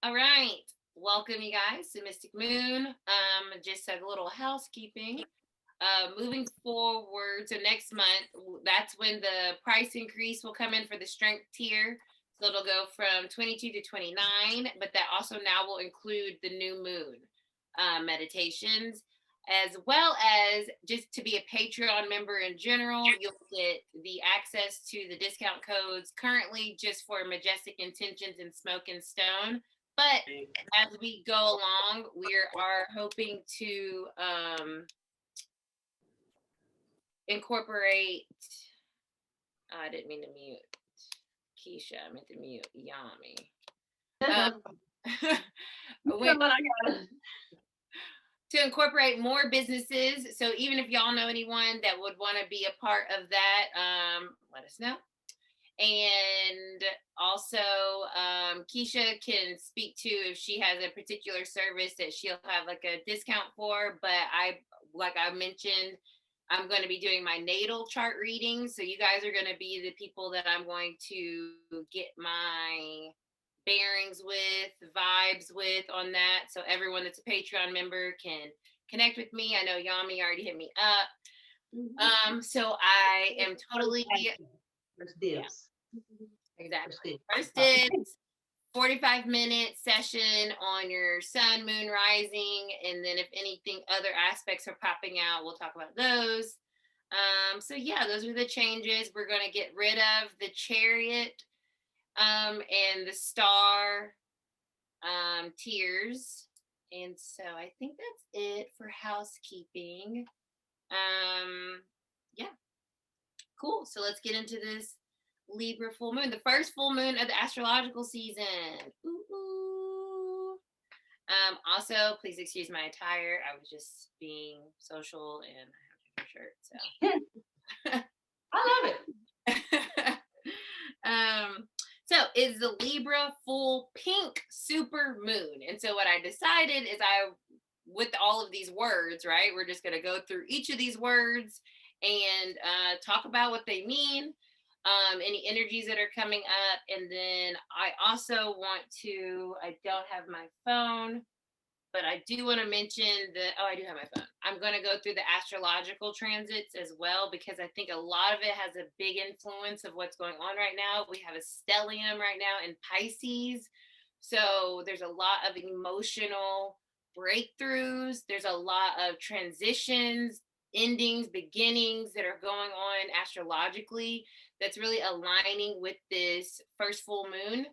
All right. Welcome, you guys, to Mystic Moon. Just a little housekeeping. Moving forward, so next month, that's when the price increase will come in for the strength tier. So it'll go from 22 to 29, but that also now will include the new moon meditations, as well as just to be a Patreon member in general. You'll get the access to the discount codes currently just for Majestic Intentions and Smoke and Stone. But as we go along, we are hoping to incorporate. I didn't mean to mute Keisha. I meant to mute Yami. To incorporate more businesses. So even if y'all know anyone that would want to be a part of that, let us know. And also, Keisha can speak to if she has a particular service that she'll have like a discount for. But like I mentioned, I'm going to be doing my natal chart reading. So you guys are going to be the people that I'm going to get my bearings with, vibes with on that. So everyone that's a Patreon member can connect with me. I know Yami already hit me up. So I am totally First dibs. Yeah, exactly. First dibs. 45-minute session on your sun, moon, rising, and then if anything other aspects are popping out, we'll talk about those. So yeah, those are the changes. We're going to get rid of the chariot and the star tiers. And so I think that's it for housekeeping. Yeah. Cool. So let's get into this Libra full moon, the first full moon of the astrological season. Ooh, ooh. Also, please excuse my attire. I was just being social and I have a shirt. So I love it. So it's the Libra full pink super moon. And so what I decided is with all of these words, right, we're just going to go through each of these words and talk about what they mean, any energies that are coming up. And then I also want to, I don't have my phone, but I do want to mention that, I do have my phone. I'm going to go through the astrological transits as well, because I think a lot of it has a big influence of what's going on right now. We have a stellium right now in Pisces. So there's a lot of emotional breakthroughs. There's a lot of transitions, endings, beginnings that are going on astrologically that's really aligning with this first full moon.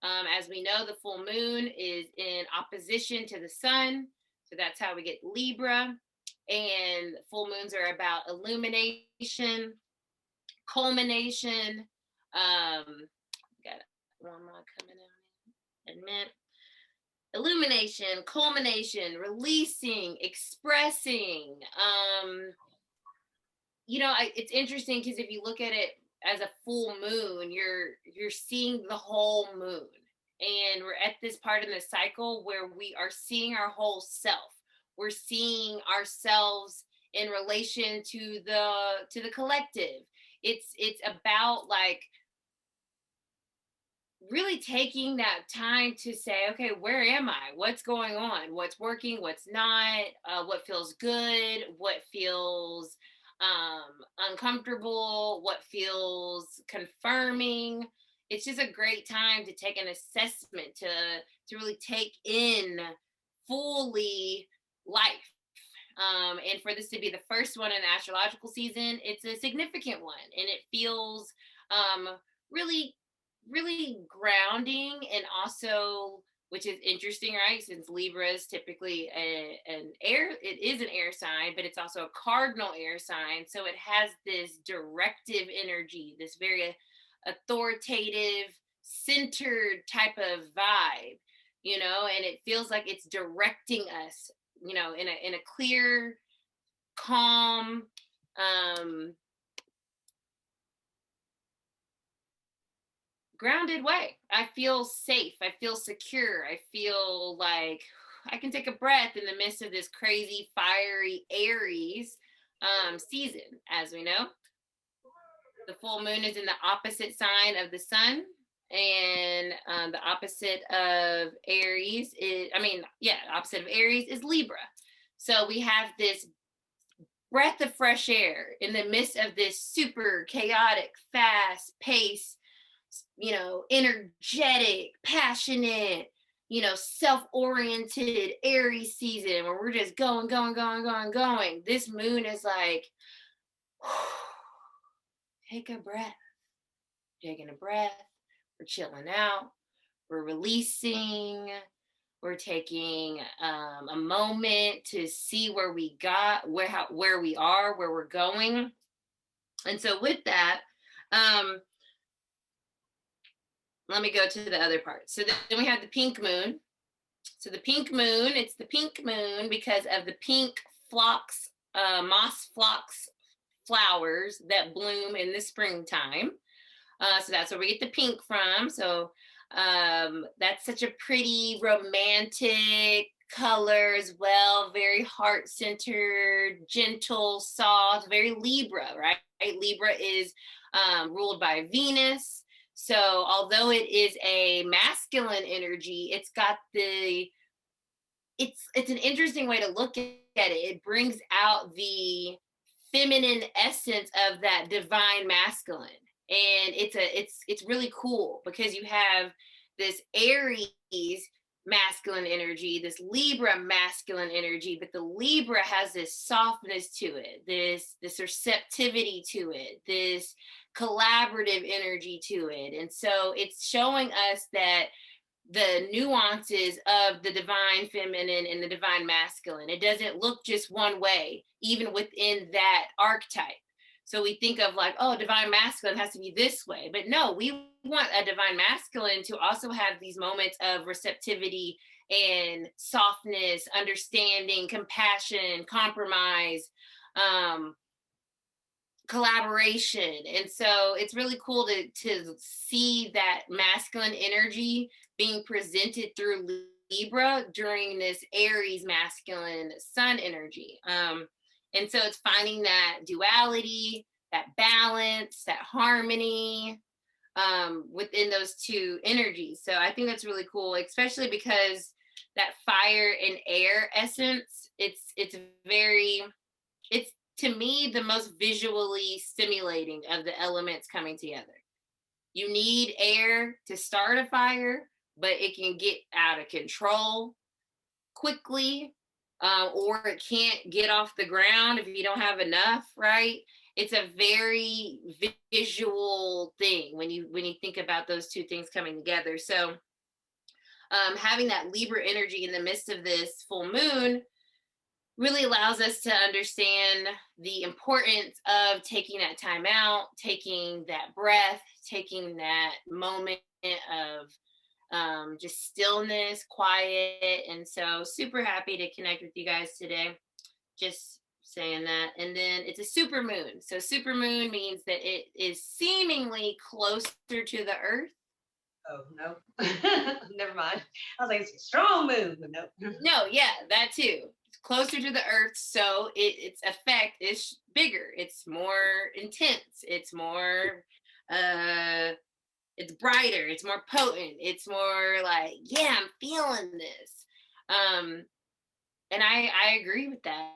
As we know, the full moon is in opposition to the sun. So that's how we get Libra. And full moons are about illumination, culmination. Got one more coming out. Admit. Illumination, culmination, releasing, expressing. It's interesting because if you look at it as a full moon, you're seeing the whole moon, and we're at this part in the cycle where we are seeing our whole self. We're seeing ourselves in relation to the collective. It's about like really taking that time to say, okay, where am I? What's going on? What's working? What's not? What feels good? What feels uncomfortable? What feels confirming? It's just a great time to take an assessment, to really take in fully life. And for this to be the first one in the astrological season, it's a significant one, and it feels really grounding, and also, which is interesting, right? Since Libra is typically an air, it is an air sign, but it's also a cardinal air sign. So it has this directive energy, this very authoritative, centered type of vibe, and it feels like it's directing us, in a clear, calm, grounded way. I feel safe. I feel secure. I feel like I can take a breath in the midst of this crazy, fiery Aries season. As we know, the full moon is in the opposite sign of the sun. And the opposite of Aries is, opposite of Aries is Libra. So we have this breath of fresh air in the midst of this super chaotic, fast pace, energetic, passionate, self-oriented Aries season where we're just going, going, going, going, going. This moon is like, take a breath, taking a breath. We're chilling out. We're releasing. We're taking a moment to see where we got, where we are, where we're going. And so with that, let me go to the other part. So then we have the pink moon. So the pink moon, it's the pink moon because of the pink phlox, moss phlox flowers that bloom in the springtime. So that's where we get the pink from. So that's such a pretty romantic color as well, very heart-centered, gentle, soft, very Libra, right? Libra is ruled by Venus. So although it is a masculine energy, it's got it's an interesting way to look at it. It brings out the feminine essence of that divine masculine. And it's really cool because you have this Aries masculine energy, this Libra masculine energy, but the Libra has this softness to it, this receptivity to it, this collaborative energy to it. And so it's showing us that the nuances of the divine feminine and the divine masculine. It doesn't look just one way, even within that archetype. So we think of like, oh, divine masculine has to be this way. But no, we want a divine masculine to also have these moments of receptivity and softness, understanding, compassion, compromise, collaboration. And so it's really cool to see that masculine energy being presented through Libra during this Aries masculine sun energy. And so it's finding that duality, that balance, that harmony within those two energies. So I think that's really cool, especially because that fire and air essence, it's to me the most visually stimulating of the elements coming together. You need air to start a fire, but it can get out of control quickly, or it can't get off the ground if you don't have enough, right? It's a very visual thing when you think about those two things coming together. So having that Libra energy in the midst of this full moon really allows us to understand the importance of taking that time out, taking that breath, taking that moment of just stillness, quiet. And so super happy to connect with you guys today. Just saying that. And then it's a super moon. So super moon means that it is seemingly closer to the earth. Oh, no. Never mind. I was like, it's a strong moon, but no. No, yeah, that too. It's closer to the earth, so its effect is bigger. It's more intense. It's more it's brighter, it's more potent, it's more like, yeah, I'm feeling this. And I agree with that.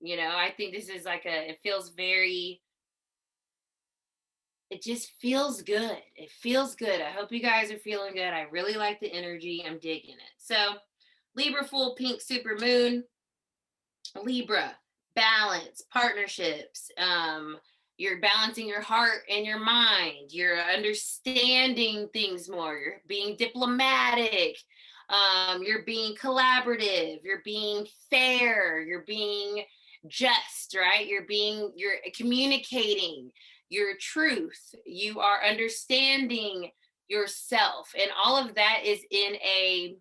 I think this is like it feels very, it just feels good. It feels good. I hope you guys are feeling good. I really like the energy. I'm digging it. So Libra full pink super moon, Libra, balance, partnerships, you're balancing your heart and your mind. You're understanding things more. You're being diplomatic. You're being collaborative. You're being fair. You're being just, right? You're communicating your truth. You are understanding yourself. And all of that is in a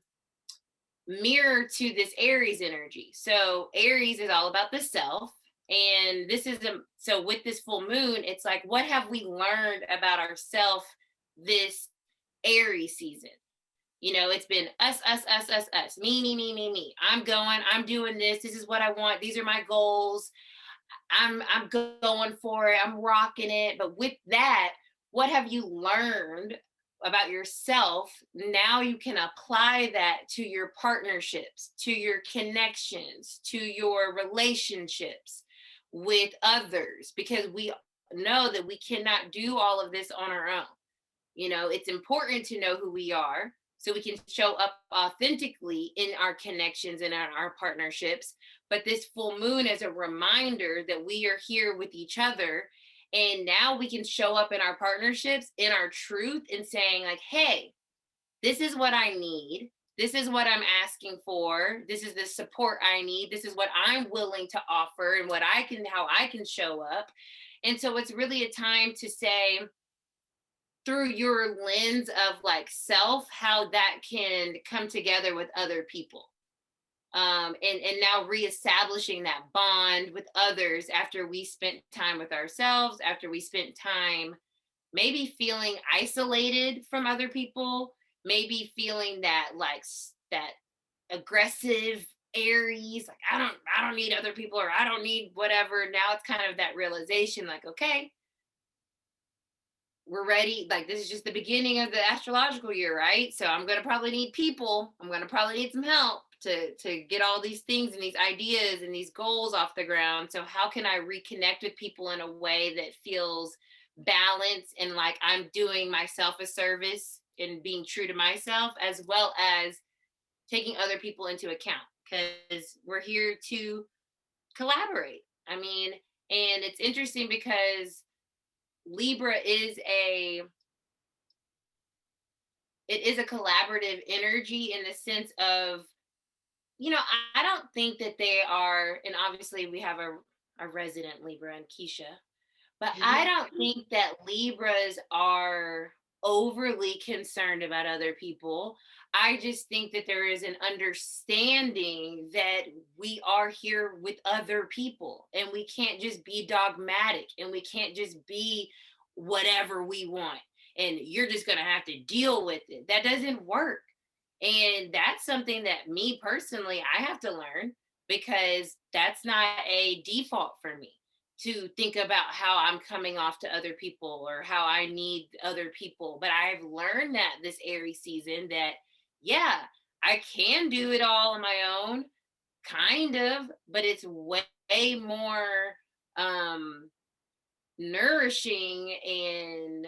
mirror to this Aries energy. So Aries is all about the self. And so with this full moon, it's like, what have we learned about ourselves this Aries season? It's been us, me. I'm doing this. This is what I want. These are my goals. I'm going for it. I'm rocking it. But with that, what have you learned about yourself, now you can apply that to your partnerships, to your connections, to your relationships with others, because we know that we cannot do all of this on our own. You know, it's important to know who we are so we can show up authentically in our connections and in our partnerships. But this full moon is a reminder that we are here with each other. And now we can show up in our partnerships in our truth and saying, like, hey, this is what I need. This is what I'm asking for. This is the support I need. This is what I'm willing to offer and what I can, how I can show up. And so it's really a time to say, through your lens of like self, how that can come together with other people. And now reestablishing that bond with others after we spent time with ourselves, after we spent time maybe feeling isolated from other people, maybe feeling that like that aggressive Aries, like I don't need other people, or I don't need whatever. Now it's kind of that realization, like, okay, we're ready. Like, this is just the beginning of the astrological year, right? So I'm going to probably need people. I'm going to probably need some help to get all these things and these ideas and these goals off the ground. So how can I reconnect with people in a way that feels balanced and like I'm doing myself a service and being true to myself, as well as taking other people into account, because we're here to collaborate. I mean, and it's interesting because Libra is a collaborative energy in the sense of, you know, I don't think that they are, and obviously we have a resident Libra and Keisha, but I don't think that Libras are overly concerned about other people. I just think that there is an understanding that we are here with other people and we can't just be dogmatic and we can't just be whatever we want and you're just going to have to deal with it. That doesn't work. And that's something that me personally, I have to learn, because that's not a default for me to think about how I'm coming off to other people or how I need other people. But I've learned that this Aries season that, yeah, I can do it all on my own, kind of, but it's way more nourishing and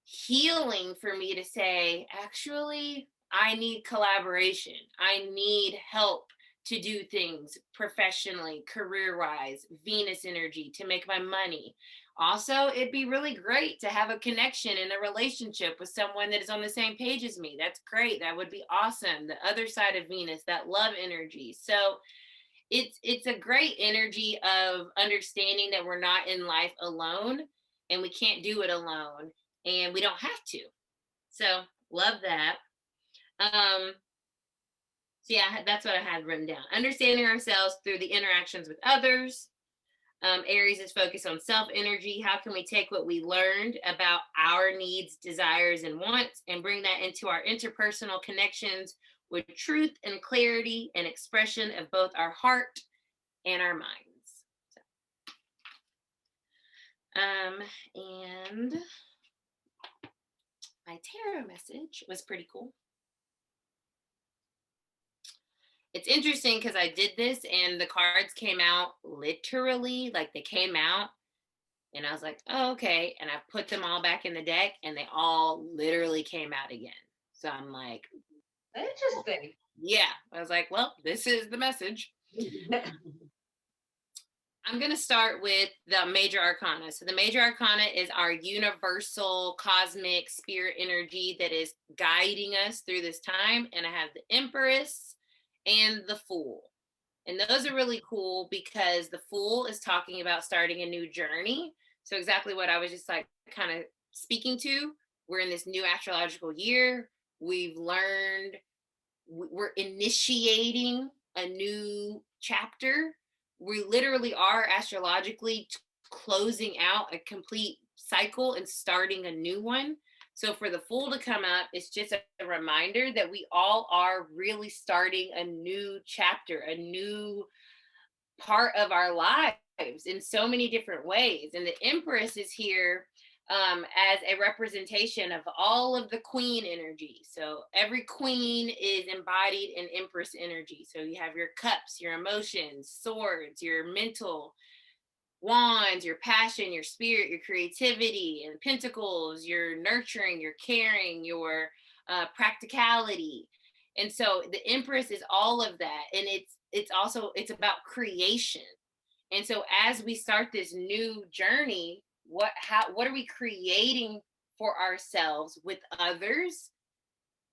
healing for me to say, actually, I need collaboration. I need help to do things professionally, career wise, Venus energy to make my money. Also, it'd be really great to have a connection in a relationship with someone that is on the same page as me. That's great. That would be awesome. The other side of Venus, that love energy. So it's a great energy of understanding that we're not in life alone and we can't do it alone and we don't have to. So love that. So yeah, that's what I had written down. Understanding ourselves through the interactions with others. Aries is focused on self energy. How can we take what we learned about our needs, desires, and wants and bring that into our interpersonal connections with truth and clarity and expression of both our heart and our minds. So, and my tarot message was pretty cool. It's interesting because I did this and the cards came out literally, like they came out and I was like, oh, okay. And I put them all back in the deck and they all literally came out again. So I'm like, interesting. Yeah. I was like, well, this is the message. I'm going to start with the major arcana. So the major arcana is our universal cosmic spirit energy that is guiding us through this time. And I have the Empress and the Fool. And those are really cool because the Fool is talking about starting a new journey. So exactly what I was just like kind of speaking to. We're in this new astrological year. We've learned, we're initiating a new chapter. We literally are astrologically closing out a complete cycle and starting a new one. So for the Fool to come up, it's just a reminder that we all are really starting a new chapter, a new part of our lives in so many different ways. And the Empress is here as a representation of all of the queen energy. So every queen is embodied in empress energy. So you have your cups, your emotions, swords, your mental, wands, your passion, your spirit, your creativity, and pentacles, your nurturing, your caring, your practicality. And so the empress is all of that. And it's also, it's about creation. And so as we start this new journey, what are we creating for ourselves with others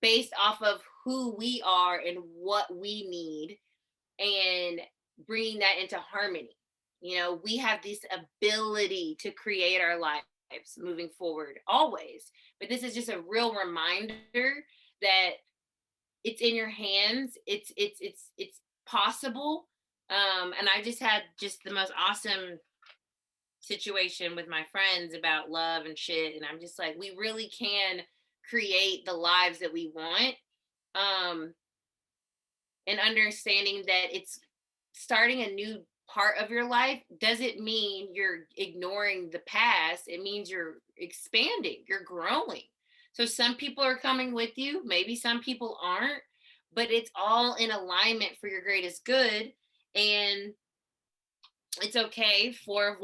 based off of who we are and what we need, and bringing that into harmony. We have this ability to create our lives moving forward always, but this is just a real reminder that it's in your hands. It's possible. And I just had just the most awesome situation with my friends about love and shit, and I'm just like, we really can create the lives that we want. um and understanding that it's starting a new part of your life doesn't mean you're ignoring the past. It means you're expanding, you're growing. So some people are coming with you, maybe some people aren't, but it's all in alignment for your greatest good. And it's okay. Four of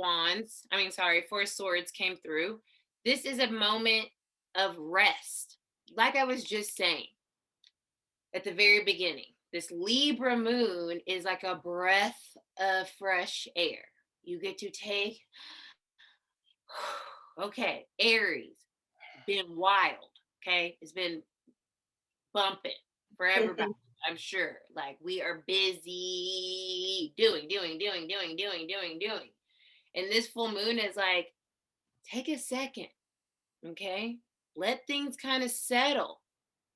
swords came through. This is a moment of rest. Like I was just saying at the very beginning, this Libra moon is like a breath of fresh air. You get to take, okay, Aries, been wild. Okay. It's been bumping for everybody. I'm sure. Like we are busy doing. And this full moon is like, take a second, okay? Let things kind of settle.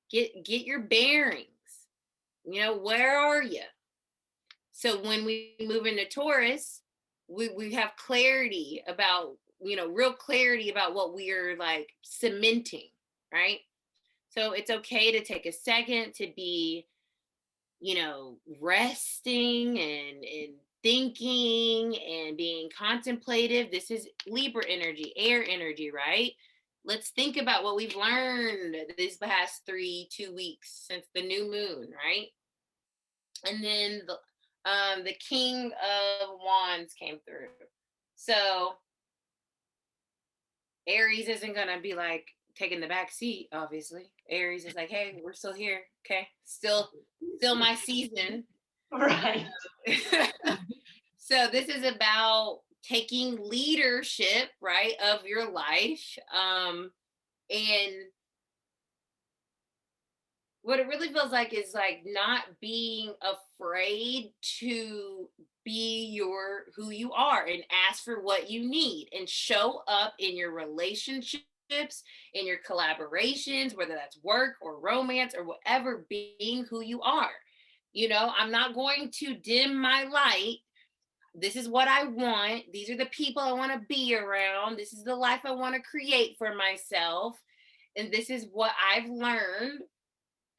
Get your bearings. Where are you? So when we move into Taurus, we have clarity about, real clarity about what we are like cementing, right? So it's okay to take a second to be, resting and thinking and being contemplative. This is Libra energy, air energy, right? Let's think about what we've learned these past 2 weeks since the new moon, right? And then the King of Wands came through. So Aries isn't gonna be like taking the back seat, obviously. Aries is like, hey, we're still here. Okay. Still my season. Right. So this is about taking leadership, right, of your life. And what it really feels like is like not being afraid to be who you are and ask for what you need and show up in your relationships, in your collaborations, whether that's work or romance or whatever, being who you are. I'm not going to dim my light. This is what I want. These are the people I want to be around. This is the life I want to create for myself. And this is what I've learned.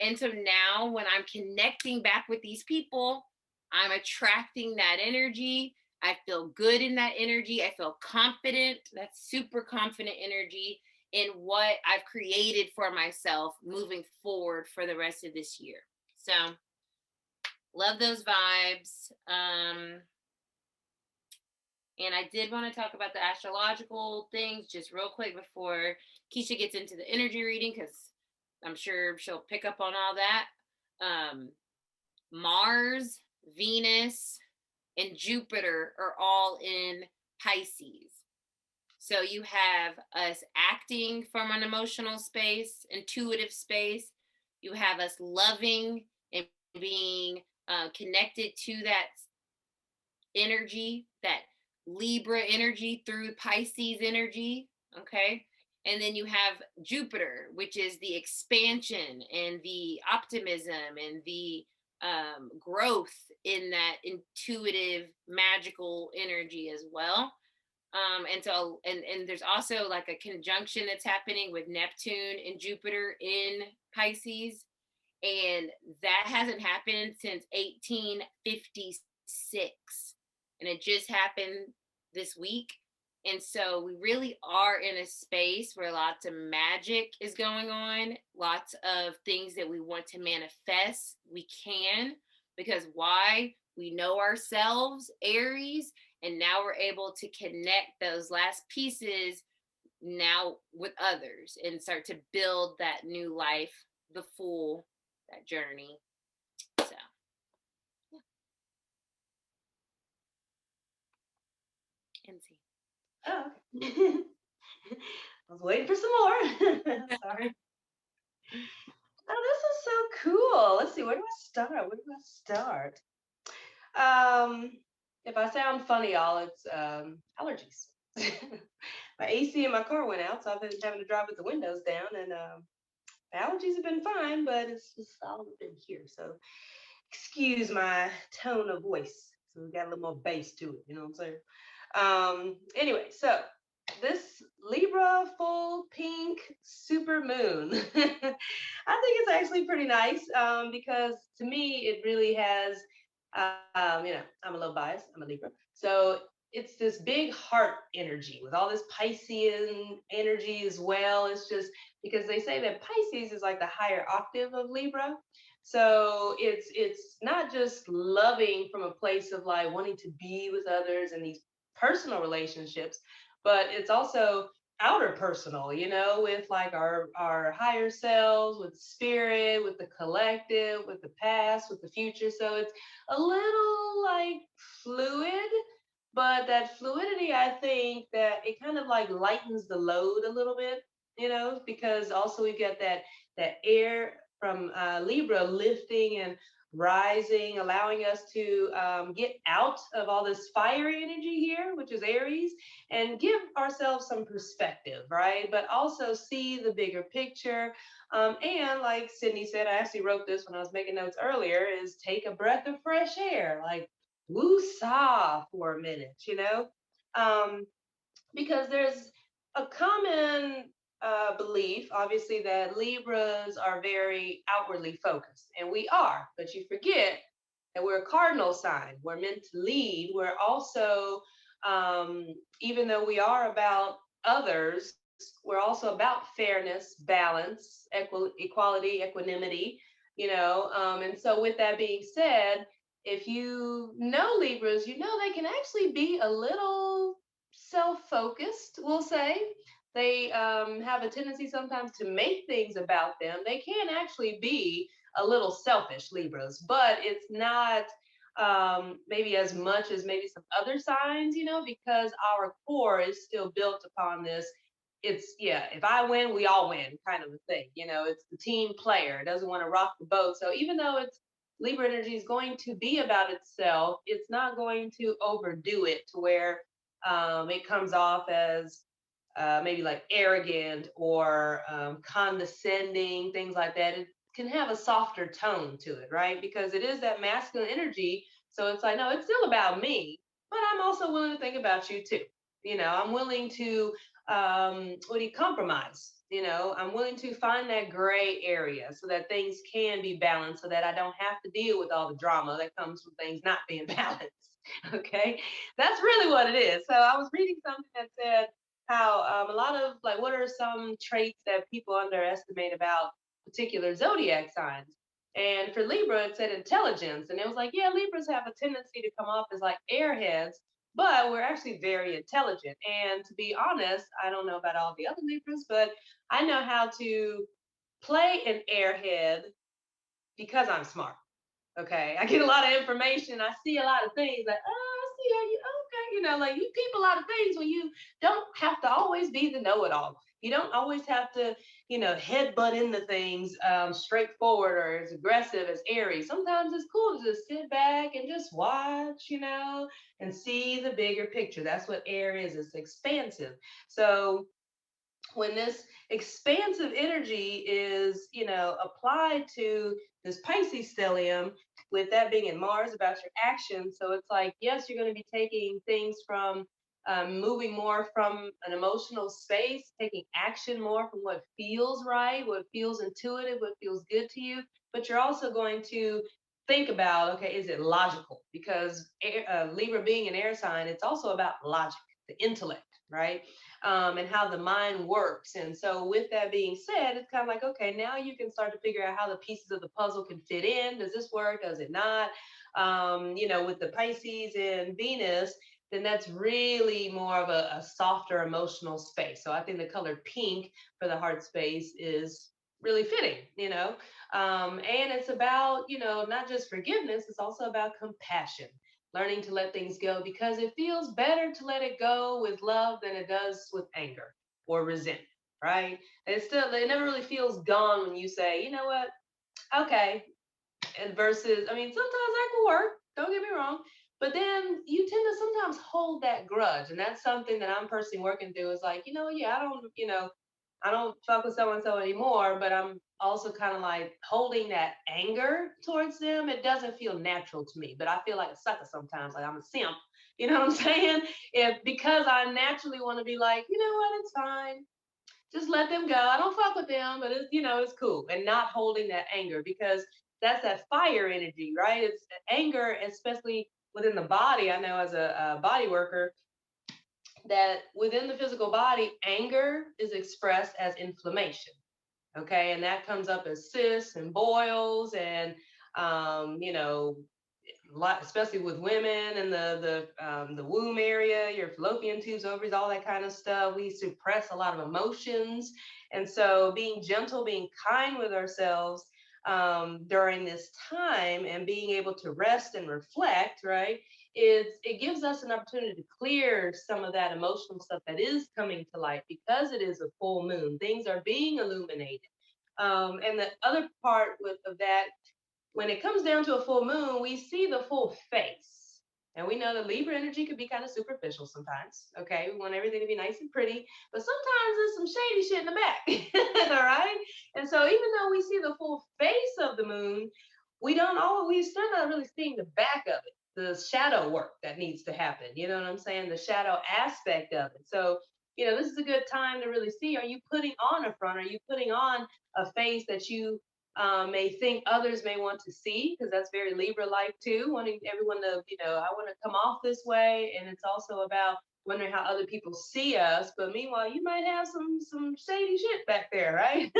And so now when I'm connecting back with these people, I'm attracting that energy. I feel good in that energy. I feel confident. That's super confident energy in what I've created for myself moving forward for the rest of this year. So love those vibes. And I did want to talk about the astrological things just real quick before Keisha gets into the energy reading, because I'm sure she'll pick up on all that. Mars, Venus, and Jupiter are all in Pisces. So you have us acting from an emotional space, intuitive space. You have us loving and being connected to that energy, that Libra energy through Pisces energy. Okay. And then you have Jupiter, which is the expansion and the optimism and the growth in that intuitive, magical energy as well. And there's also like a conjunction that's happening with Neptune and Jupiter in Pisces. And that hasn't happened since 1856. And it just happened this week. And so we really are in a space where lots of magic is going on, lots of things that we want to manifest. We can, because why? We know ourselves, Aries, and now we're able to connect those last pieces now with others and start to build that new life, the full, that journey. So, yeah. MC. Oh, okay. I was waiting for some more. Sorry. Oh, this is so cool. Let's see, where do I start? Where do I start? Um, if I sound funny, y'all, it's allergies. My AC in my car went out, so I've been having to drive with the windows down, and allergies have been fine, but it's just all up in here. So excuse my tone of voice. So we got a little more bass to it, you know what I'm saying? Anyway, so this Libra full pink super moon. I think it's actually pretty nice because to me it really has, I'm a little biased. I'm a Libra, so it's this big heart energy with all this Piscean energy as well. It's just because they say that Pisces is like the higher octave of Libra. So it's not just loving from a place of like wanting to be with others and these personal relationships, but it's also outer personal, with like our higher selves, with spirit, with the collective, with the past, with the future. So it's a little like fluid, but that fluidity, I think that it kind of like lightens the load a little bit, because also we get that air from Libra lifting and rising, allowing us to get out of all this fiery energy here, which is Aries, and give ourselves some perspective, right? But also see the bigger picture. And like Sydney said, I actually wrote this when I was making notes earlier, is take a breath of fresh air, like woo-saw for a minute, Um, because there's a common belief, obviously, that Libras are very outwardly focused, and we are, but you forget that we're a cardinal sign. We're meant to lead. We're also, even though we are about others, we're also about fairness, balance, equality, equanimity, and so, with that being said, if you know Libras, you know they can actually be a little self-focused, we'll say. They have a tendency sometimes to make things about them. They can actually be a little selfish, Libras, but it's not maybe as much as maybe some other signs, because our core is still built upon this. It's, yeah, if I win, we all win kind of a thing. It's the team player. It doesn't want to rock the boat. So even though it's Libra energy is going to be about itself, it's not going to overdo it to where it comes off as maybe like arrogant or condescending, things like that. It can have a softer tone to it, right? Because it is that masculine energy. So it's like, no, it's still about me, but I'm also willing to think about you too. I'm willing to, compromise? I'm willing to find that gray area so that things can be balanced, so that I don't have to deal with all the drama that comes from things not being balanced. Okay. That's really what it is. So I was reading something that said, how a lot of like, what are some traits that people underestimate about particular zodiac signs? And for Libra, it said intelligence. And it was like, yeah, Libras have a tendency to come off as like airheads, but we're actually very intelligent. And to be honest, I don't know about all the other Libras, but I know how to play an airhead because I'm smart. Okay. I get a lot of information. I see a lot of things like, oh, I see how you, okay. Like you peep a lot of things when you don't have to always be the know it all. You don't always have to, headbutt into things straightforward or as aggressive as Aries. Sometimes it's cool to just sit back and just watch, and see the bigger picture. That's what air is. It's expansive. So when this expansive energy is, applied to this Pisces stellium, with that being in Mars about your action. So it's like, yes, you're going to be taking things from moving more from an emotional space, taking action more from what feels right, what feels intuitive, what feels good to you. But you're also going to think about, okay, is it logical? Because Libra being an air sign, it's also about logic, the intellect. right? And how the mind works. And so, with that being said, it's kind of like, okay, now you can start to figure out how the pieces of the puzzle can fit in. Does this work? Does it not? With the Pisces and Venus, then that's really more of a softer emotional space. So I think the color pink for the heart space is really fitting, and it's about, not just forgiveness, it's also about compassion, learning to let things go because it feels better to let it go with love than it does with anger or resentment, right? It never really feels gone when you say, you know what, okay, and versus, I mean, sometimes that can work, don't get me wrong, but then you tend to sometimes hold that grudge. And that's something that I'm personally working through is like, yeah, I don't fuck with so and so anymore, but I'm also kind of like holding that anger towards them. It doesn't feel natural to me, but I feel like a sucker sometimes, like I'm a simp. You know what I'm saying? If because I naturally want to be like, you know what, it's fine, just let them go. I don't fuck with them, but it's cool. And not holding that anger because that's that fire energy, right? It's anger, especially within the body. I know as a body worker that within the physical body, anger is expressed as inflammation. Okay. And that comes up as cysts and boils and, um, you know, especially with women and the womb area, your fallopian tubes, ovaries, all that kind of stuff. We suppress a lot of emotions, and so being gentle, being kind with ourselves during this time, and being able to rest and reflect, right? It gives us an opportunity to clear some of that emotional stuff that is coming to light because it is a full moon. Things are being illuminated. And the other part of that, when it comes down to a full moon, we see the full face. And we know that Libra energy could be kind of superficial sometimes. Okay. We want everything to be nice and pretty, but sometimes there's some shady shit in the back. All right. And so even though we see the full face of the moon, we still not really seeing the back of it, the shadow work that needs to happen. You know what I'm saying? The shadow aspect of it. So, this is a good time to really see, are you putting on a front? Are you putting on a face that you may think others may want to see, because that's very Libra like too, wanting everyone to, I want to come off this way. And it's also about wondering how other people see us. But meanwhile, you might have some shady shit back there, right?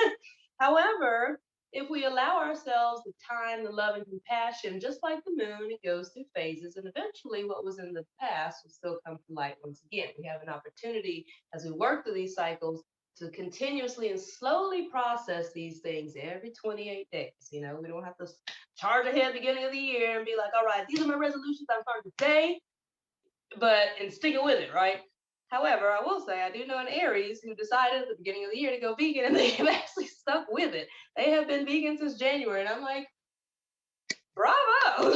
However, if we allow ourselves the time, the love, and compassion, just like the moon, it goes through phases, and eventually what was in the past will still come to light once again. We have an opportunity as we work through these cycles to continuously and slowly process these things every 28 days. We don't have to charge ahead beginning of the year and be like, all right, these are my resolutions I'm starting today, and sticking with it, right? However, I will say I do know an Aries who decided at the beginning of the year to go vegan, and they have actually stuck with it. They have been vegan since January, and I'm like, bravo.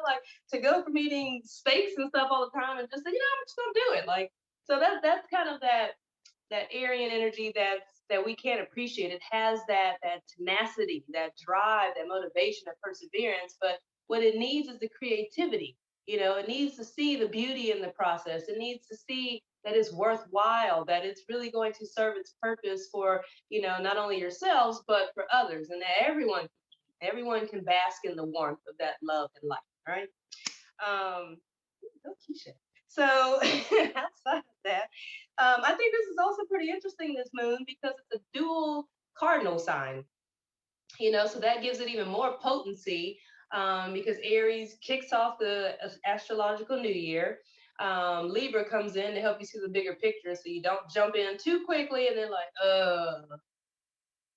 Like, to go from eating steaks and stuff all the time and just say, I'm just gonna do it. Like, so that's kind of that Aryan energy that we can't appreciate. It has that tenacity, that drive, that motivation, that perseverance. But what it needs is the creativity. It needs to see the beauty in the process. It needs to see that it's worthwhile, that it's really going to serve its purpose for, not only yourselves, but for others, and that everyone can bask in the warmth of that love and light, right? Go Keisha. So outside of that, I think this is also pretty interesting, this moon, because it's a dual cardinal sign, so that gives it even more potency, because Aries kicks off the astrological new year. Libra comes in to help you see the bigger picture so you don't jump in too quickly and then like,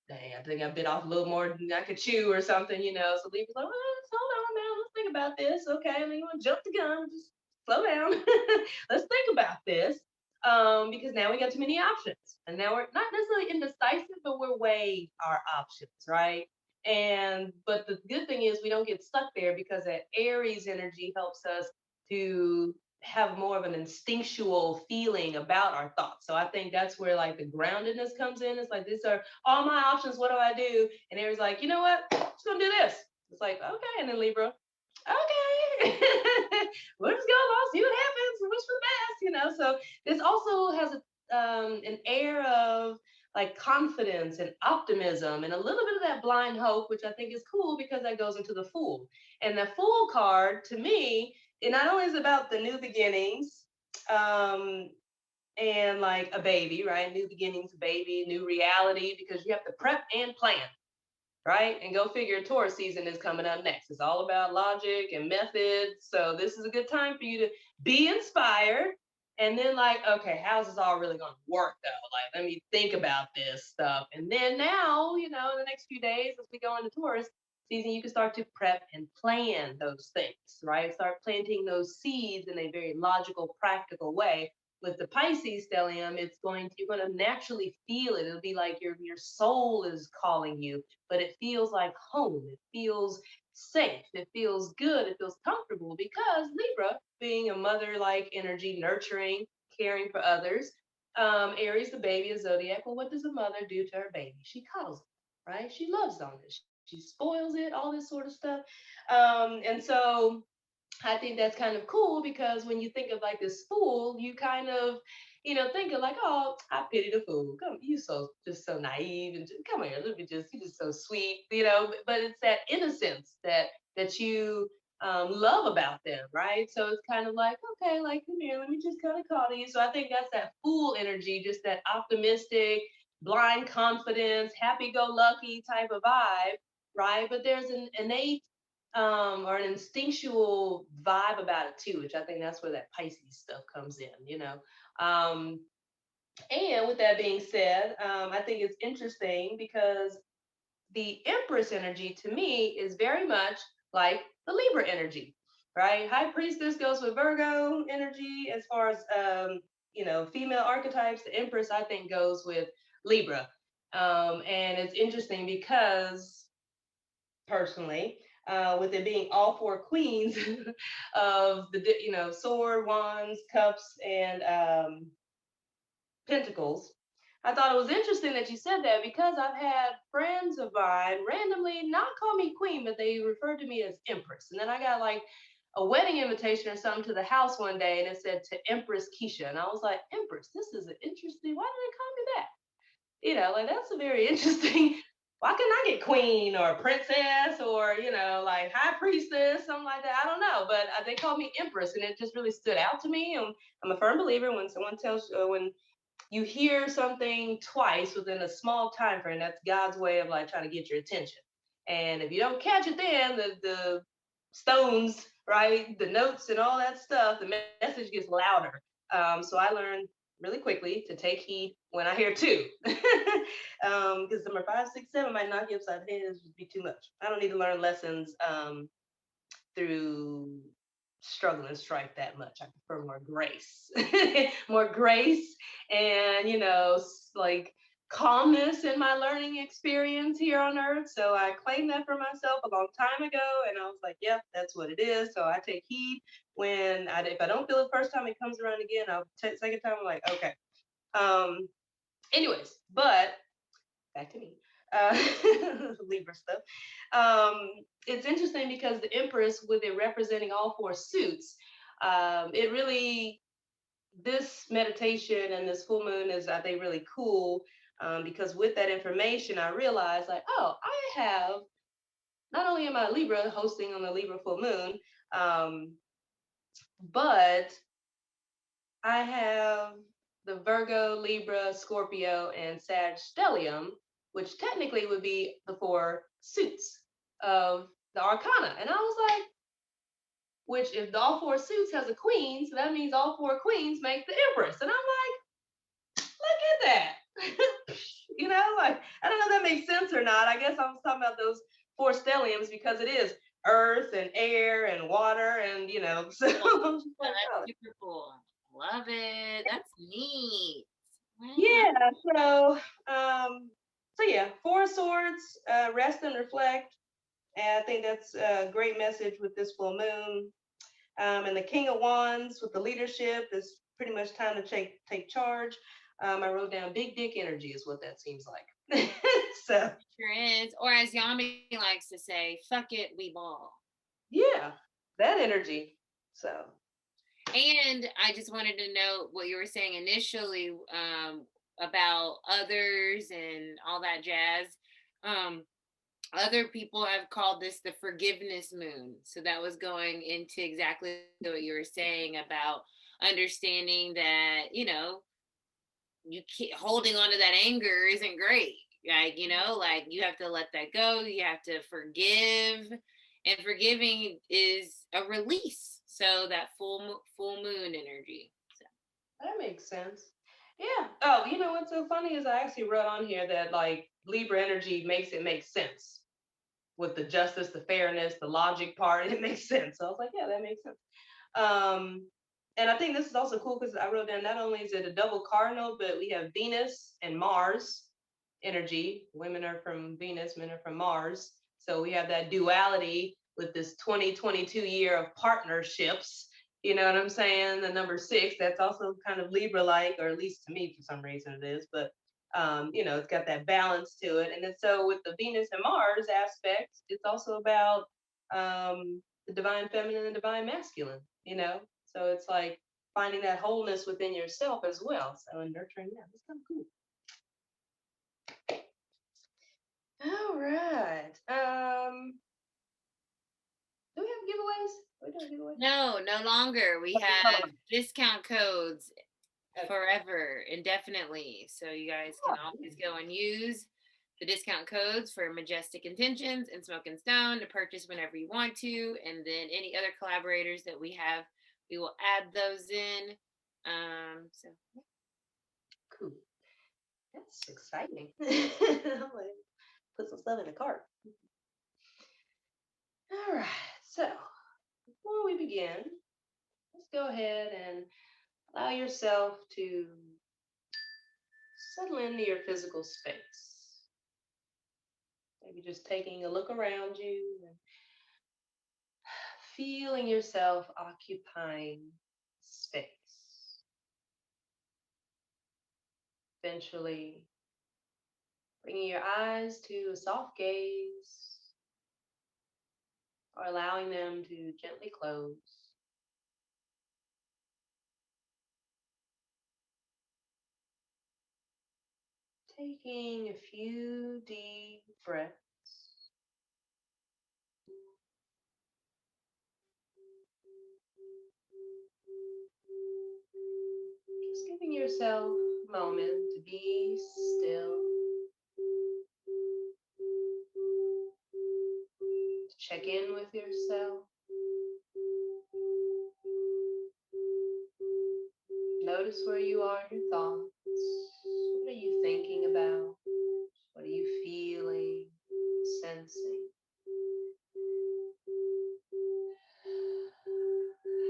dang, I think I bit off a little more than I could chew or something, So Libra's like, well, hold on now, let's think about this. Okay, I mean, you want to jump the gun, just slow down. Let's think about this. Because now we got too many options. And now we're not necessarily indecisive, but we're weighing our options, right? But the good thing is we don't get stuck there because that Aries energy helps us to have more of an instinctual feeling about our thoughts. So I think that's where like the groundedness comes in. It's like, these are all my options. What do I do? And Aries like, you know what? I'm just gonna do this. It's like, okay. And then Libra, okay. We'll just go along, see what happens, and wish for the best, So this also has an air of like confidence and optimism and a little bit of that blind hope, which I think is cool because that goes into the Fool. And the Fool card, to me, it not only is about the new beginnings, and like a baby, right? New beginnings, baby, new reality, because you have to prep and plan, right? And go figure, Taurus season is coming up next. It's all about logic and methods. So this is a good time for you to be inspired. And then like, okay, how's this all really going to work though? Like, let me think about this stuff. And then now, in the next few days, as we go into Taurus season, you can start to prep and plan those things, right? Start planting those seeds in a very logical, practical way. With the Pisces stellium, you're going to naturally feel it. It'll be like your soul is calling you, but it feels like home. It feels safe. It feels good. It feels comfortable because Libra, being a mother-like energy, nurturing, caring for others. Aries, the baby, is zodiac. Well, what does a mother do to her baby? She cuddles it, right? She loves on it. She spoils it, all this sort of stuff. And so I think that's kind of cool because when you think of like this fool, you kind of, think of like, oh, I pity the fool. Come, you just so naive and just, come here, let me just, you're just so sweet, But it's that innocence that you love about them, right? So it's kind of like, okay, like come here, let me just kind of call you. So I think that's that fool energy, just that optimistic, blind confidence, happy-go-lucky type of vibe, right? But there's an innate or an instinctual vibe about it too, which I think that's where that Pisces stuff comes in. Um, and with that being said, I think it's interesting because the Empress energy to me is very much like the Libra energy, right? High Priestess goes with Virgo energy as far as female archetypes. The Empress I think goes with Libra, and it's interesting because personally, with it being all four queens of the sword, wands, cups, and pentacles. I thought it was interesting that you said that because I've had friends of mine randomly not call me queen, but they referred to me as empress. And then I got like a wedding invitation or something to the house one day, and it said to Empress Keisha, and I was like, Empress, this is interesting. Why did they call me that? Like that's a very interesting. Why couldn't I get queen or princess or like high priestess, something like that? I don't know, but they called me empress, and it just really stood out to me. And I'm a firm believer when someone tells when you hear something twice within a small time frame, that's God's way of like trying to get your attention. And if you don't catch it, then the stones, right, the notes and all that stuff, the message gets louder. So I learned really quickly to take heed when I hear two, because number 5, 6, 7 might knock you upside the head. It would be too much. I don't need to learn lessons through struggle and strife that much. I prefer more grace, more grace, and like calmness in my learning experience here on earth. So I claimed that for myself a long time ago, and I was like, yep, that's what it is. So I take heed when if I don't feel it first time, it comes around again. I'll take second time. I'm like, okay. Anyways, but back to me. Uh, Libra stuff. It's interesting because the Empress, with it representing all four suits, it really, this meditation and this full moon is, I think, really cool because with that information, I realized like, oh, I have, not only am I Libra hosting on the Libra full moon, but I have the Virgo, Libra, Scorpio, and Sag stellium, which technically would be the 4 suits of the arcana. And I was like, which if all 4 suits has a queen, so that means all 4 queens make the empress. And I'm like, look at that. Like, I don't know if that makes sense or not. I guess I was talking about those 4 stelliums because it is earth and air and water and, so. That's super cool. Love it. That's neat. Wow. Yeah, so yeah, 4 swords, rest and reflect. And I think that's a great message with this full moon. And the King of Wands with the leadership is pretty much time to take charge. I wrote down big dick energy is what that seems like. So sure is. Or as Yami likes to say, fuck it, we ball. Yeah, that energy. So. And I just wanted to know what you were saying initially about others and all that jazz. Other people have called this the forgiveness moon. So that was going into exactly what you were saying about understanding that, you keep holding on to that anger isn't great. Like, like you have to let that go. You have to forgive, and forgiving is a release. So that full moon energy. So. That makes sense. Yeah. Oh, you know what's so funny is I actually wrote on here that like Libra energy makes it make sense with the justice, the fairness, the logic part. It makes sense. So I was like, yeah, that makes sense. Um, and I think this is also cool because I wrote down not only is it a double cardinal, but we have Venus and Mars energy. Women are from Venus, men are from Mars. So we have that duality with this 2022 year of partnerships. You know what I'm saying? The number 6, that's also kind of Libra like, or at least to me for some reason it is. But it's got that balance to it. And then so with the Venus and Mars aspect, it's also about the divine feminine and divine masculine, So it's like finding that wholeness within yourself as well. So and nurturing that. It's kind of cool. All right. Do we have giveaways? We doing giveaways? No, no longer. We have discount codes forever, indefinitely. So you guys can always go and use the discount codes for Majestic Intentions and Smoke and Stone to purchase whenever you want to. And then any other collaborators that we have, we will add those in. So cool. That's exciting. Put some stuff in the cart. All right. So before we begin, let's go ahead and allow yourself to settle into your physical space. Maybe just taking a look around you and feeling yourself occupying space. Eventually, bringing your eyes to a soft gaze or allowing them to gently close. Taking a few deep breaths. Just giving yourself a moment to be still. To check in with yourself. Notice where you are in your thoughts. What are you thinking about? What are you feeling, sensing?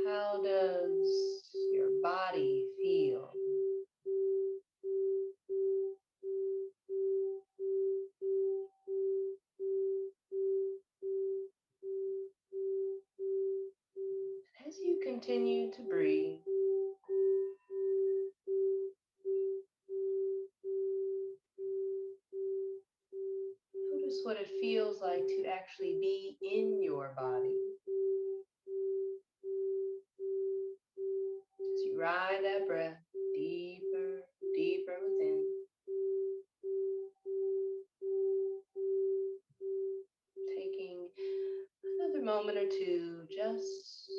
How does your body feel? As you continue to breathe, notice what it feels like to actually be in your body. As you ride that breath deeper, deeper within. Taking another moment or two just to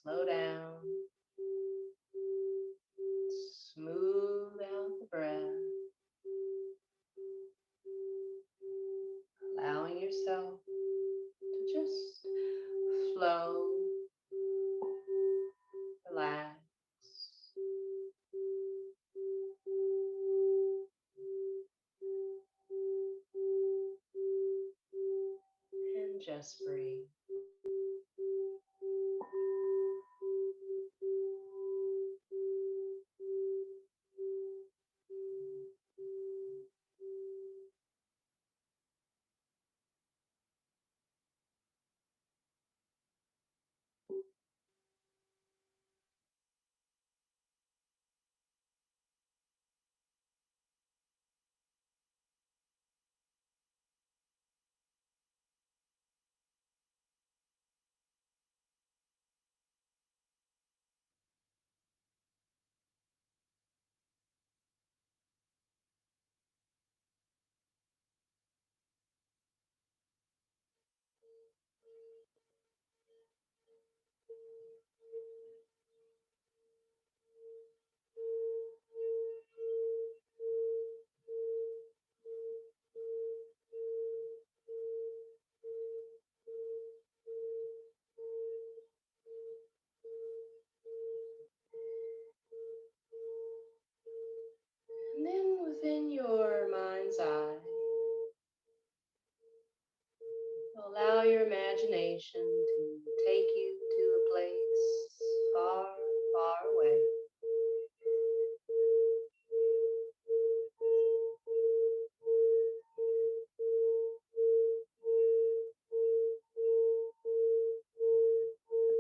slow down, smooth out the breath, allowing yourself to just flow, relax, and just breathe. imagination to take you to a place far, far away.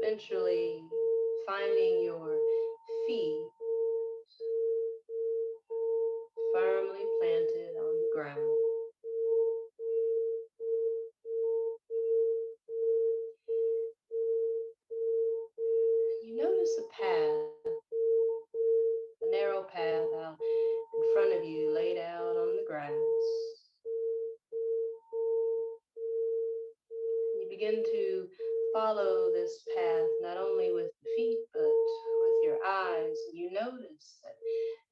Eventually finding your feet firmly planted on the ground. You notice a path, a narrow path out in front of you, laid out on the grass. You begin to follow this path not only with the feet but with your eyes. You notice that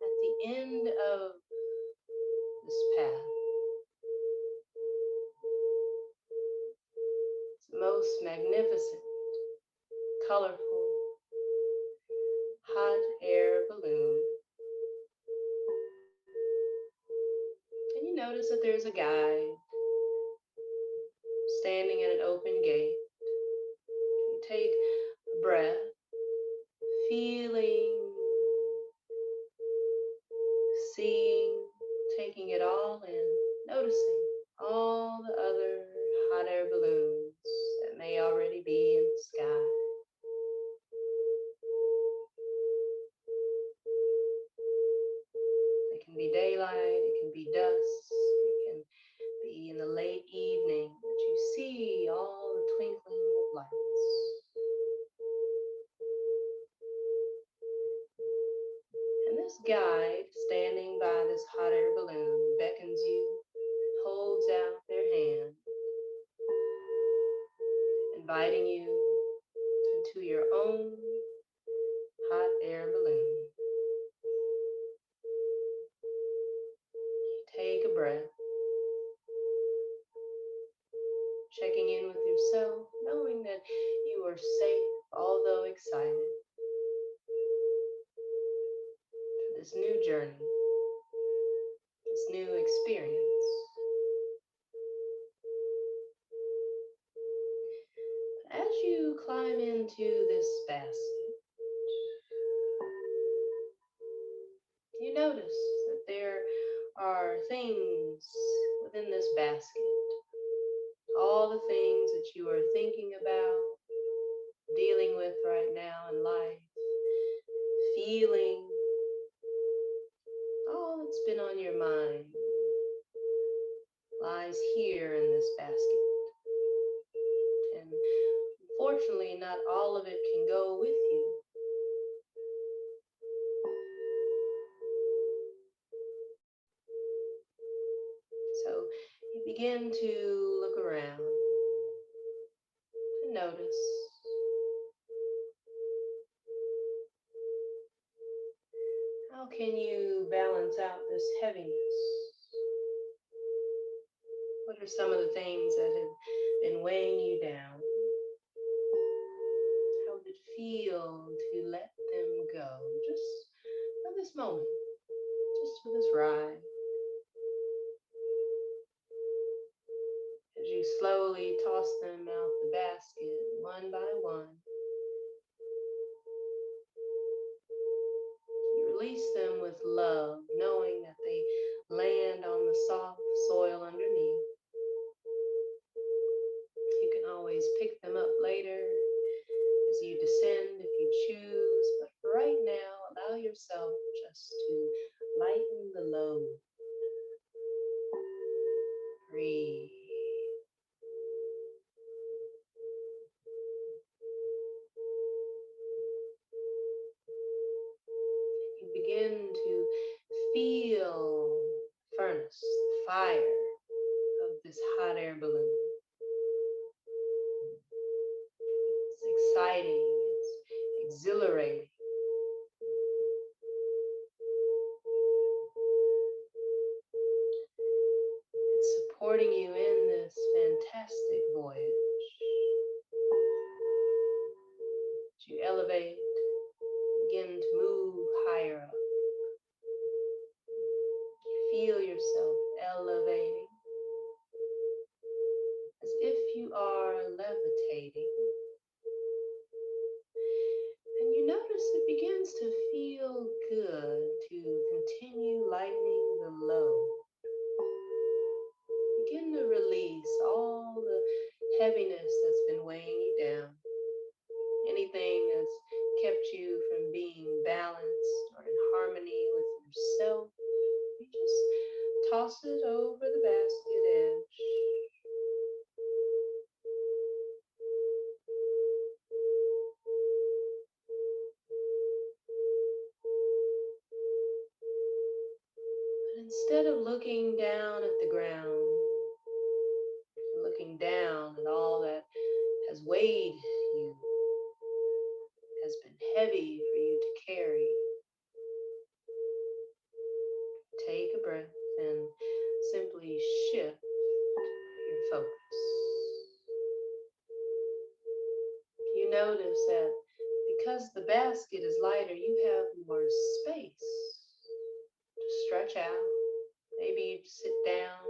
at the end of this path, it's the most magnificent, colorful, hot air balloon. And you notice that there's a guide standing at an open gate. You take a breath, feeling, seeing, taking it all in, noticing all the other hot air balloons that may already be in the sky. It can be daylight, it can be dusk, it can be in the late evening that you see all the twinkling of lights. And this guide standing by this hot air balloon beckons you, holds out their hand, inviting you into your own hot air balloon. You take a breath, checking in with yourself, knowing that you are safe, although excited for this new journey, this new experience. As you climb into this basket, you notice that there are things within this basket. All the things that you are thinking about, dealing with right now in life, feeling, all that's been on your mind lies here in this basket. And unfortunately, not all of it can go with you. So you begin to look around and notice. How can you balance out this heaviness? What are some of the things that have been weighing you down? How would it feel to let them go? Just for this moment, just for this ride. As you slowly toss them out the basket, one by one, you release them with love, knowing that they land on the soft soil underneath. You can always pick them up later as you descend if you choose, but for right now, allow yourself just to lighten the load. Breathe. You begin to feel the furnace, the fire of this hot air balloon. It's exciting, it's exhilarating. It's supporting you in this fantastic voyage. As you elevate, begin to move higher up. You feel yourself elevating as if you are levitating. heaviness that's been weighing you down, anything that's kept you from being balanced or in harmony with yourself, you just toss it over the basket edge. But instead of looking down at the ground, looking down at all that has weighed you, has been heavy for you to carry, take a breath and simply shift your focus. You notice that because the basket is lighter, you have more space to stretch out. Maybe you sit down,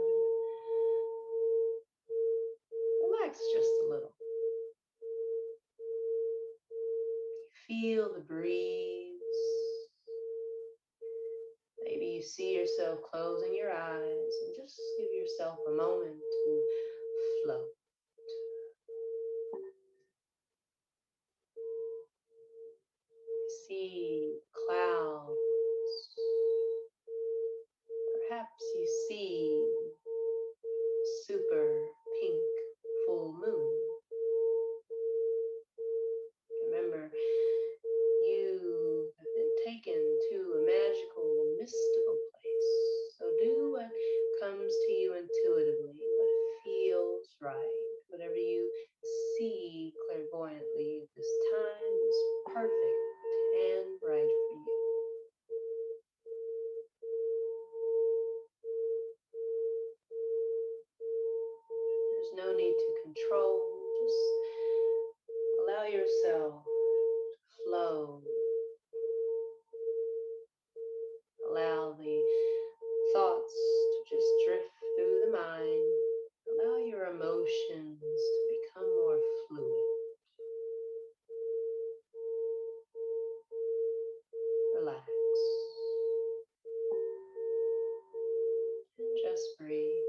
relax just a little. Feel the breeze. Maybe you see yourself closing your eyes and just give yourself a moment to float. See clouds. Perhaps you see super pink full moon. Remember, you have been taken to a magical and mystical place. So do what comes to you intuitively, what feels right. Whatever you see clairvoyantly at this time is perfect and right for you. There's no need to control, just allow yourself to flow. Allow the thoughts to just drift through the mind. Allow your emotions to become more fluid. Relax. And just breathe.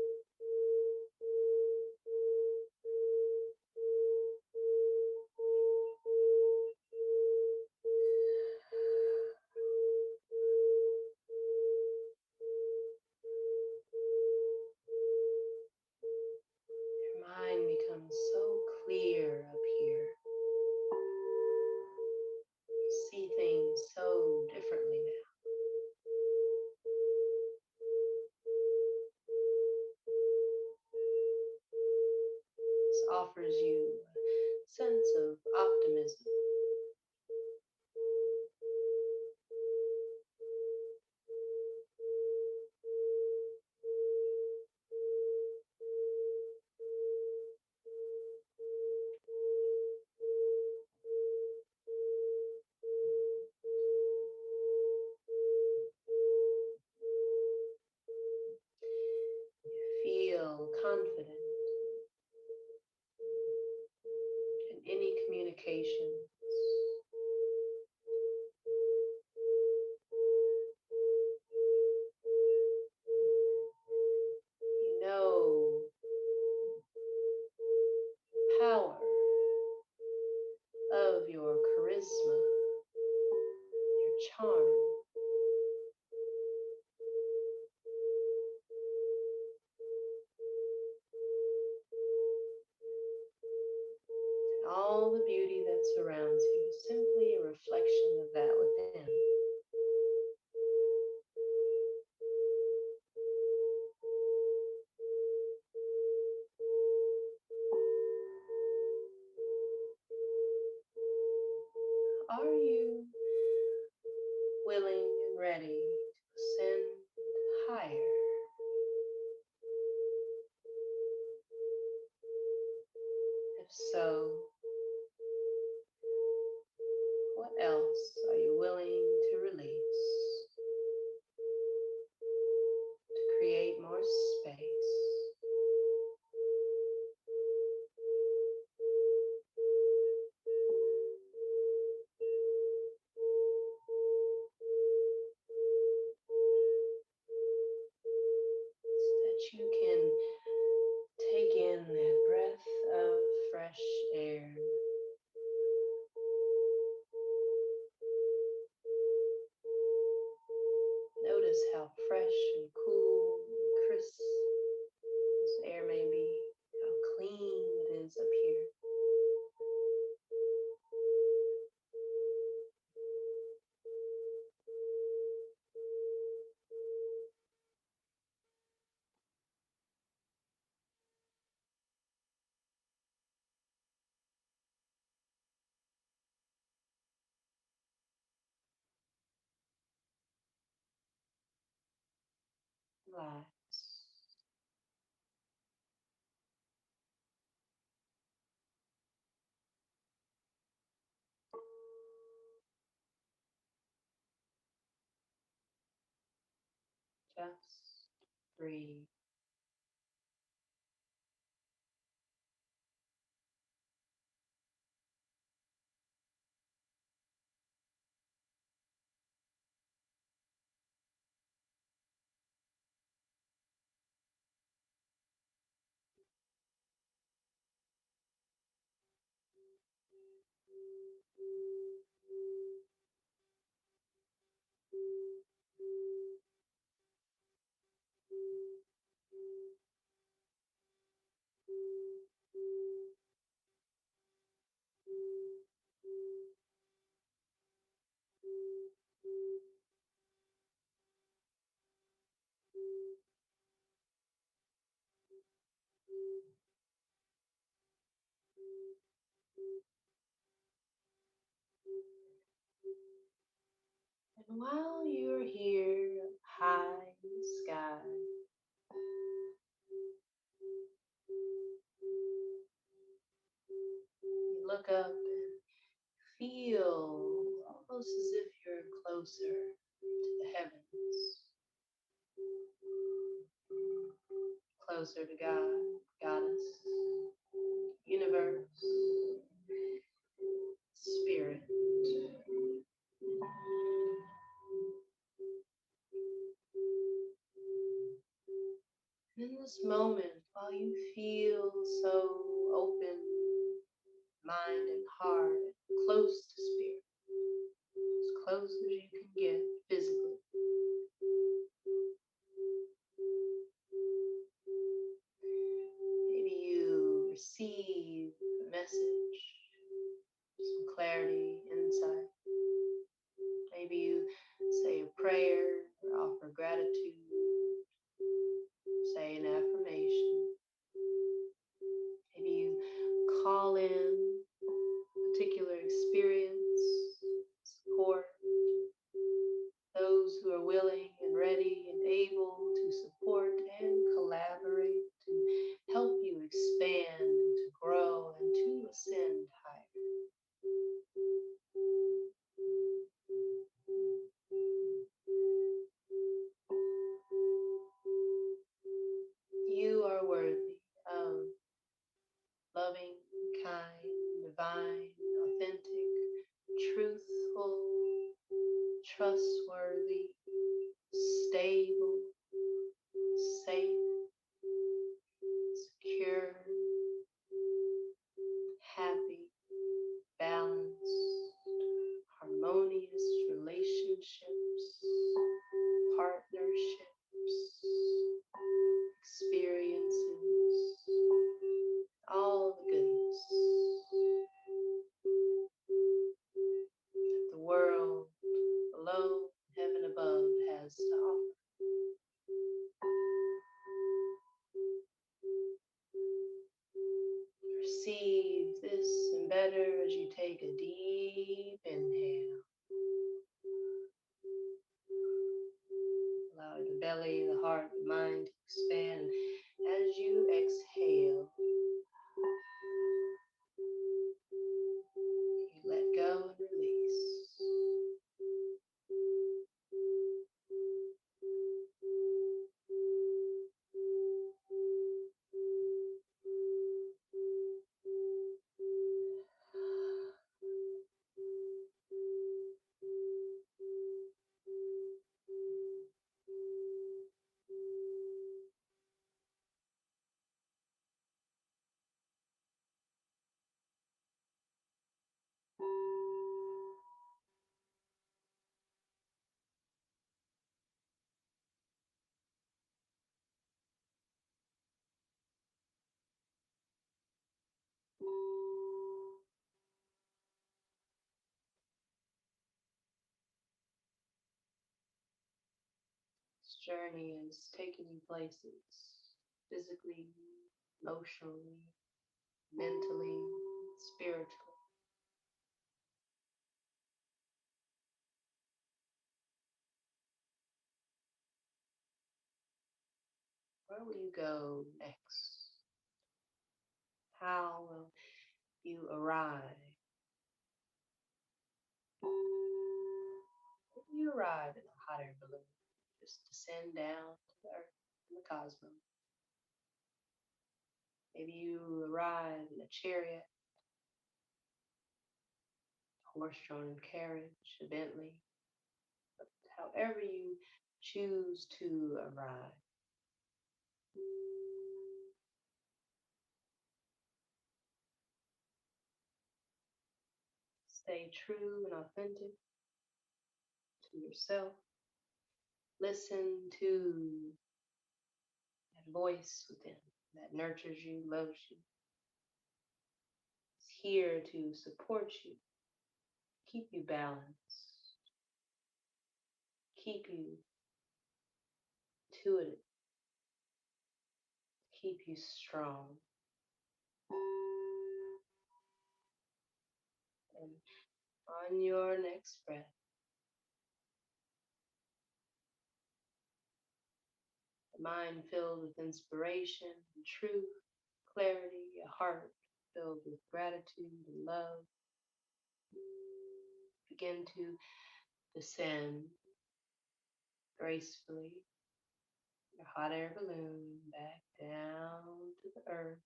Your mind becomes so clear up here. You see things so differently now. This offers you a sense of optimism. You feel confident in any communication. You know the power of your charisma, your charm. And all the beauty that surrounds you is simply a reflection of that within. Are you willing and ready to ascend higher? If so, what else are you willing to release to create more space? So that you can take in that breath of relax. Just breathe. And while you're here high in the sky, you look up and feel almost as if you're closer to the heavens, closer to God, Goddess, universe, spirit. In this moment, while you feel so open, mind and heart, close to spirit, as close as you can get physically, maybe you receive a message, some clarity, insight. Maybe you say a prayer or offer gratitude, say an affirmation. Maybe you call in a particular experience, support those who are willing and ready and able to support and collaborate to help you expand and to grow and to ascend higher. You are worthy of loving, kind, divine, authentic, truthful, trustworthy, stable, safe, secure, happy, balanced, harmonious relationships, partnerships, experiences, all the goodness that the world below, heaven above has to offer. Receive this and better as you take a deep inhale. Allow the belly, the heart, the mind to expand. As you exhale, you let go and release. This journey is taking you places physically, emotionally, mentally, spiritually. Where will you go next? How will you arrive? When you arrive in a hot air balloon, just descend down to the earth and the cosmos. Maybe you arrive in a chariot, horse-drawn carriage, a Bentley, but however you choose to arrive. Stay true and authentic to yourself. Listen to that voice within that nurtures you, loves you. It's here to support you, keep you balanced, keep you intuitive, keep you strong. And on your next breath, a mind filled with inspiration and truth, clarity, a heart filled with gratitude and love, begin to descend gracefully your hot air balloon back down to the earth,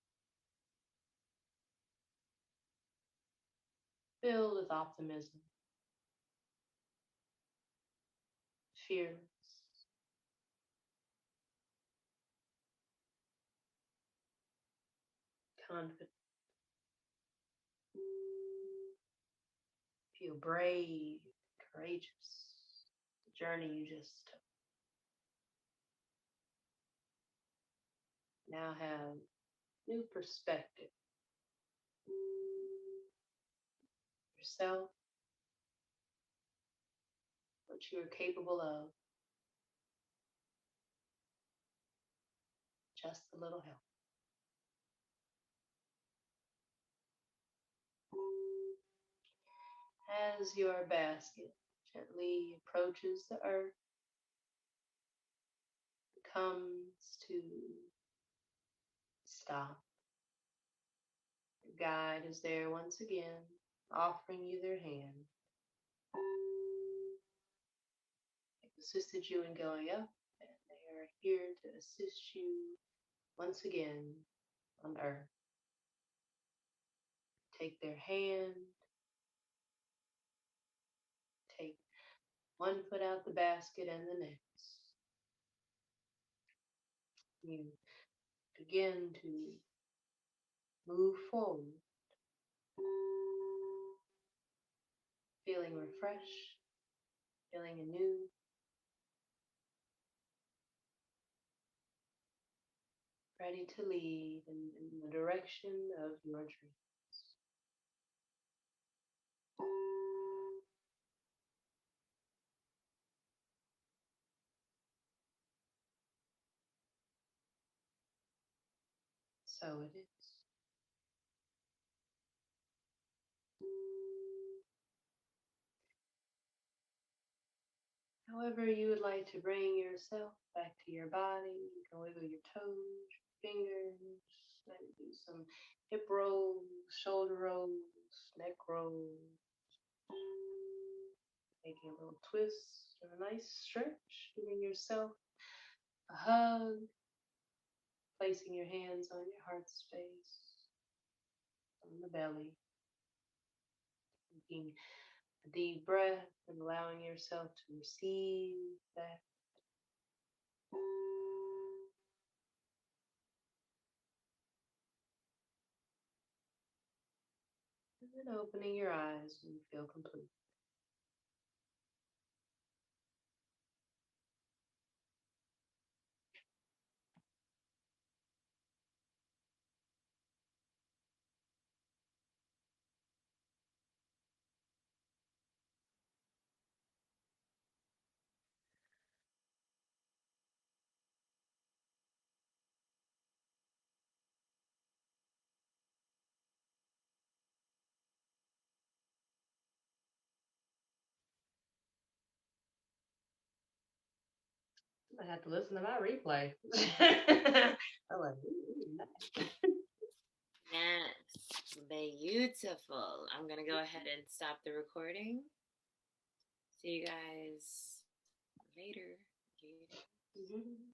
filled with optimism, fearless, confident, feel brave, courageous. The journey you just took. Now have new perspective. Yourself, what you are capable of, just a little help. As your basket gently approaches the earth, it comes to stop. Your guide is there once again, offering you their hand. They've assisted you in going up, and they are here to assist you once again on earth. Take their hand, take one foot out the basket and the next. You begin to move forward, feeling refreshed, feeling anew, ready to lead in the direction of your dreams. So it is. However you would like to bring yourself back to your body, you can wiggle your toes, your fingers, maybe do some hip rolls, shoulder rolls, neck rolls, taking a little twist and a nice stretch, giving yourself a hug, placing your hands on your heart space, on the belly, taking a deep breath and allowing yourself to receive that. And then opening your eyes when you feel complete. I have to listen to my replay. I'm like, ooh, nice. Yes, beautiful. I'm gonna go ahead and stop the recording. See you guys later. Mhm.